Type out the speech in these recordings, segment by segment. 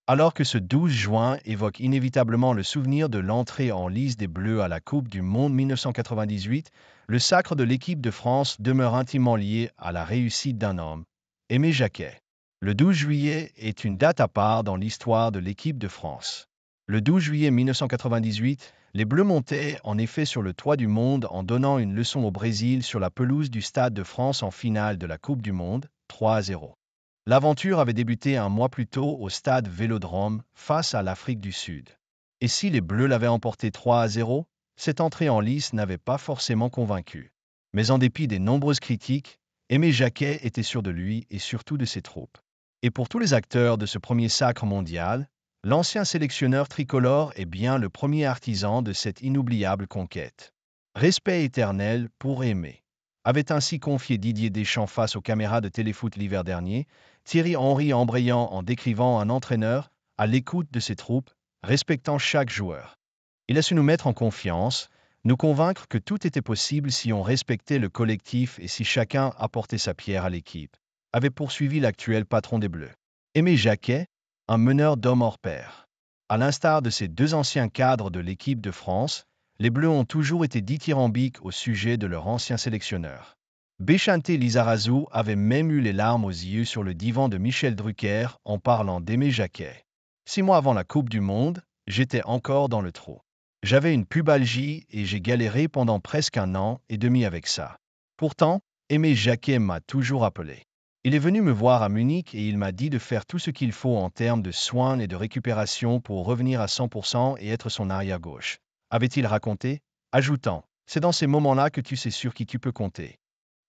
Alors que ce 12 juin évoque inévitablement le souvenir de l'entrée en lice des Bleus à la Coupe du Monde 1998, le sacre de l'équipe de France demeure intimement lié à la réussite d'un homme, Aimé Jacquet. Le 12 juillet est une date à part dans l'histoire de l'équipe de France. Le 12 juillet 1998, les Bleus montaient en effet sur le toit du monde en donnant une leçon au Brésil sur la pelouse du Stade de France en finale de la Coupe du Monde, 3-0. L'aventure avait débuté un mois plus tôt au stade Vélodrome face à l'Afrique du Sud. Et si les Bleus l'avaient emporté 3-0, cette entrée en lice n'avait pas forcément convaincu. Mais en dépit des nombreuses critiques, Aimé Jacquet était sûr de lui et surtout de ses troupes. Et pour tous les acteurs de ce premier sacre mondial, l'ancien sélectionneur tricolore est bien le premier artisan de cette inoubliable conquête. Respect éternel pour Aimé, avait ainsi confié Didier Deschamps face aux caméras de Téléfoot l'hiver dernier, Thierry Henry embrayant en décrivant un entraîneur à l'écoute de ses troupes, respectant chaque joueur. Il a su nous mettre en confiance, nous convaincre que tout était possible si on respectait le collectif et si chacun apportait sa pierre à l'équipe, avait poursuivi l'actuel patron des Bleus. Aimé Jacquet, un meneur d'hommes hors pair. À l'instar de ses deux anciens cadres de l'équipe de France, les Bleus ont toujours été dithyrambiques au sujet de leur ancien sélectionneur. Béchante Lizarazu avait même eu les larmes aux yeux sur le divan de Michel Drucker en parlant d'Aimé Jacquet. 6 mois avant la Coupe du Monde, j'étais encore dans le trou. J'avais une pubalgie et j'ai galéré pendant presque 1 an et demi avec ça. Pourtant, Aimé Jacquet m'a toujours appelé. Il est venu me voir à Munich et il m'a dit de faire tout ce qu'il faut en termes de soins et de récupération pour revenir à 100% et être son arrière-gauche, avait-il raconté, ajoutant, c'est dans ces moments-là que tu sais sur qui tu peux compter.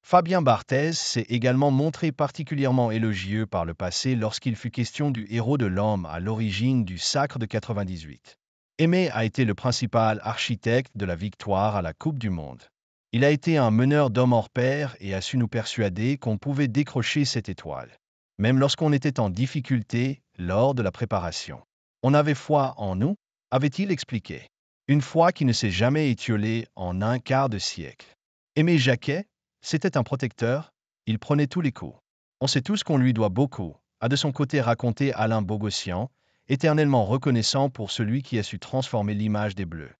Fabien Barthez s'est également montré particulièrement élogieux par le passé lorsqu'il fut question du héros de l'homme à l'origine du sacre de 98. Aimé a été le principal architecte de la victoire à la Coupe du Monde. Il a été un meneur d'hommes hors pair et a su nous persuader qu'on pouvait décrocher cette étoile, même lorsqu'on était en difficulté lors de la préparation. On avait foi en nous, avait-il expliqué. Une foi qui ne s'est jamais étiolée en un quart de siècle. Aimé Jacquet, c'était un protecteur, il prenait tous les coups. On sait tous qu'on lui doit beaucoup, a de son côté raconté Alain Bogossian, éternellement reconnaissant pour celui qui a su transformer l'image des Bleus.